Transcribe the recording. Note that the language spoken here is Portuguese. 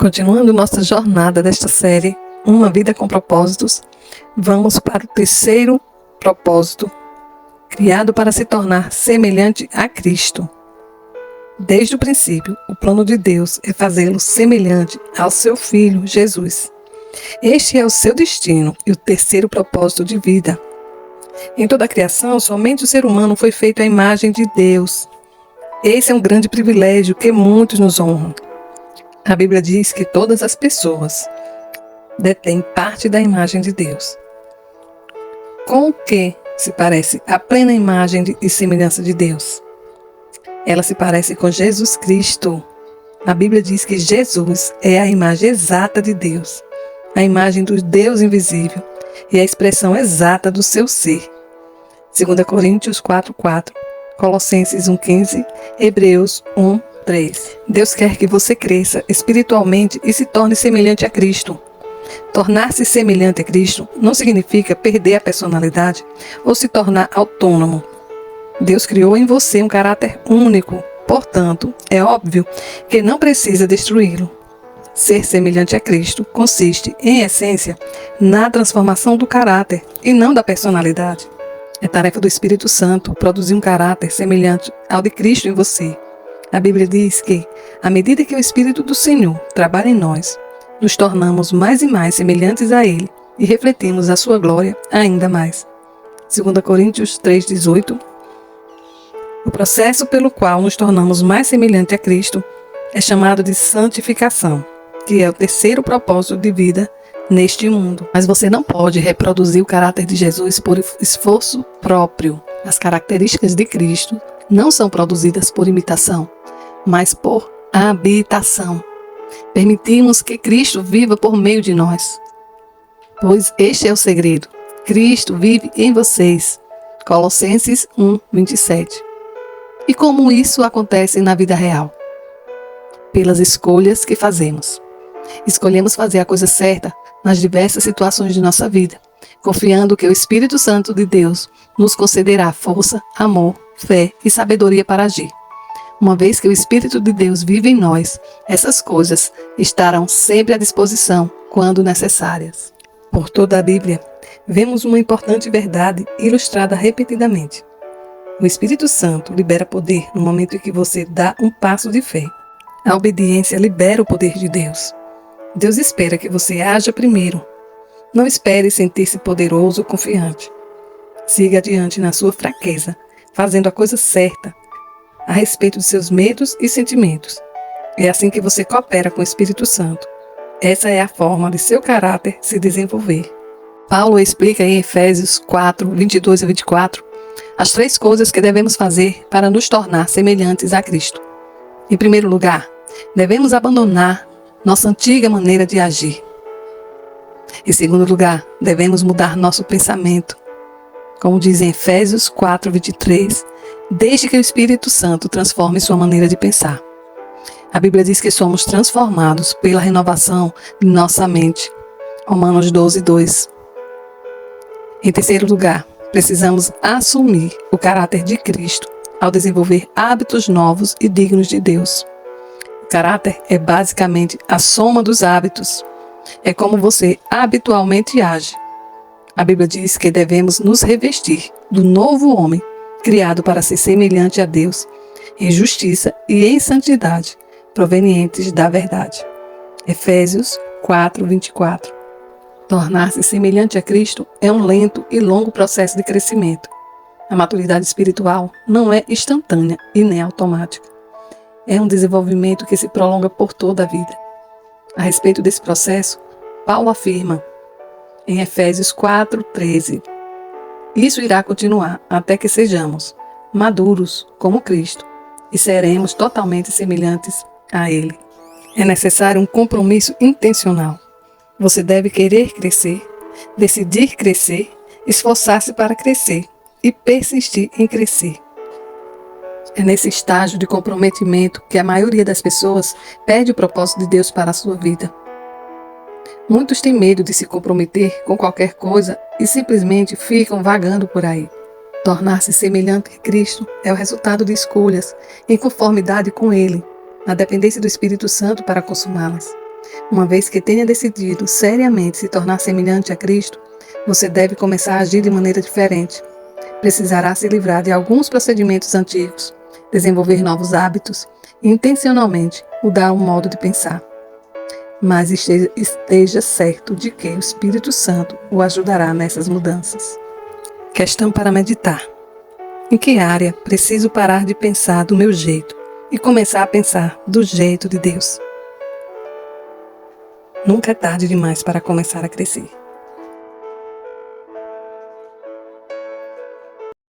Continuando nossa jornada desta série, Uma Vida com Propósitos, vamos para o terceiro propósito, criado para se tornar semelhante a Cristo. Desde o princípio, o plano de Deus é fazê-lo semelhante ao seu Filho, Jesus. Este é o seu destino e o terceiro propósito de vida. Em toda a criação, somente o ser humano foi feito à imagem de Deus. Esse é um grande privilégio que muitos nos honram. A Bíblia diz que todas as pessoas detêm parte da imagem de Deus. Com o que se parece a plena imagem e semelhança de Deus? Ela se parece com Jesus Cristo. A Bíblia diz que Jesus é a imagem exata de Deus, a imagem do Deus invisível e a expressão exata do seu ser. 2 Coríntios 4:4, Colossenses 1:15, Hebreus 1:3. Deus quer que você cresça espiritualmente e se torne semelhante a Cristo. Tornar-se semelhante a Cristo não significa perder a personalidade ou se tornar autônomo. Deus criou em você um caráter único, portanto, é óbvio que não precisa destruí-lo. Ser semelhante a Cristo consiste, em essência, na transformação do caráter e não da personalidade. É tarefa do Espírito Santo produzir um caráter semelhante ao de Cristo em você. A Bíblia diz que, à medida que o Espírito do Senhor trabalha em nós, nos tornamos mais e mais semelhantes a Ele e refletimos a sua glória ainda mais. 2 Coríntios 3:18. O processo pelo qual nos tornamos mais semelhantes a Cristo é chamado de santificação, que é o terceiro propósito de vida neste mundo. Mas você não pode reproduzir o caráter de Jesus por esforço próprio. As características de Cristo não são produzidas por imitação, mas por habitação. Permitimos que Cristo viva por meio de nós, pois este é o segredo. Cristo vive em vocês. Colossenses 1:27. E como isso acontece na vida real? Pelas escolhas que fazemos. Escolhemos fazer a coisa certa nas diversas situações de nossa vida, confiando que o Espírito Santo de Deus nos concederá força, amor, fé e sabedoria para agir. Uma vez que o Espírito de Deus vive em nós, essas coisas estarão sempre à disposição quando necessárias. Por toda a Bíblia, vemos uma importante verdade ilustrada repetidamente. O Espírito Santo libera poder no momento em que você dá um passo de fé. A obediência libera o poder de Deus. Deus espera que você haja primeiro. Não espere sentir-se poderoso ou confiante. Siga adiante na sua fraqueza, fazendo a coisa certa a respeito de seus medos e sentimentos. É assim que você coopera com o Espírito Santo. Essa é a forma de seu caráter se desenvolver. Paulo explica em Efésios 4:22-24 as 3 coisas que devemos fazer para nos tornar semelhantes a Cristo. Em primeiro lugar, devemos abandonar nossa antiga maneira de agir. Em segundo lugar, devemos mudar nosso pensamento. Como diz em Efésios 4:23, desde que o Espírito Santo transforme sua maneira de pensar. A Bíblia diz que somos transformados pela renovação de nossa mente. Romanos 12:2. Em terceiro lugar, precisamos assumir o caráter de Cristo ao desenvolver hábitos novos e dignos de Deus. O caráter é basicamente a soma dos hábitos. É como você habitualmente age. A Bíblia diz que devemos nos revestir do novo homem, criado para ser semelhante a Deus, em justiça e em santidade, provenientes da verdade. Efésios 4:24. Tornar-se semelhante a Cristo é um lento e longo processo de crescimento. A maturidade espiritual não é instantânea e nem automática. É um desenvolvimento que se prolonga por toda a vida. A respeito desse processo, Paulo afirma em Efésios 4:13: isso irá continuar até que sejamos maduros como Cristo e seremos totalmente semelhantes a Ele. É necessário um compromisso intencional. Você deve querer crescer, decidir crescer, esforçar-se para crescer e persistir em crescer. É nesse estágio de comprometimento que a maioria das pessoas perde o propósito de Deus para a sua vida. Muitos têm medo de se comprometer com qualquer coisa e simplesmente ficam vagando por aí. Tornar-se semelhante a Cristo é o resultado de escolhas em conformidade com Ele, na dependência do Espírito Santo para consumá-las. Uma vez que tenha decidido seriamente se tornar semelhante a Cristo, você deve começar a agir de maneira diferente. Precisará se livrar de alguns procedimentos antigos, desenvolver novos hábitos e intencionalmente mudar o modo de pensar. Mas esteja certo de que o Espírito Santo o ajudará nessas mudanças. Questão para meditar. Em que área preciso parar de pensar do meu jeito e começar a pensar do jeito de Deus? Nunca é tarde demais para começar a crescer.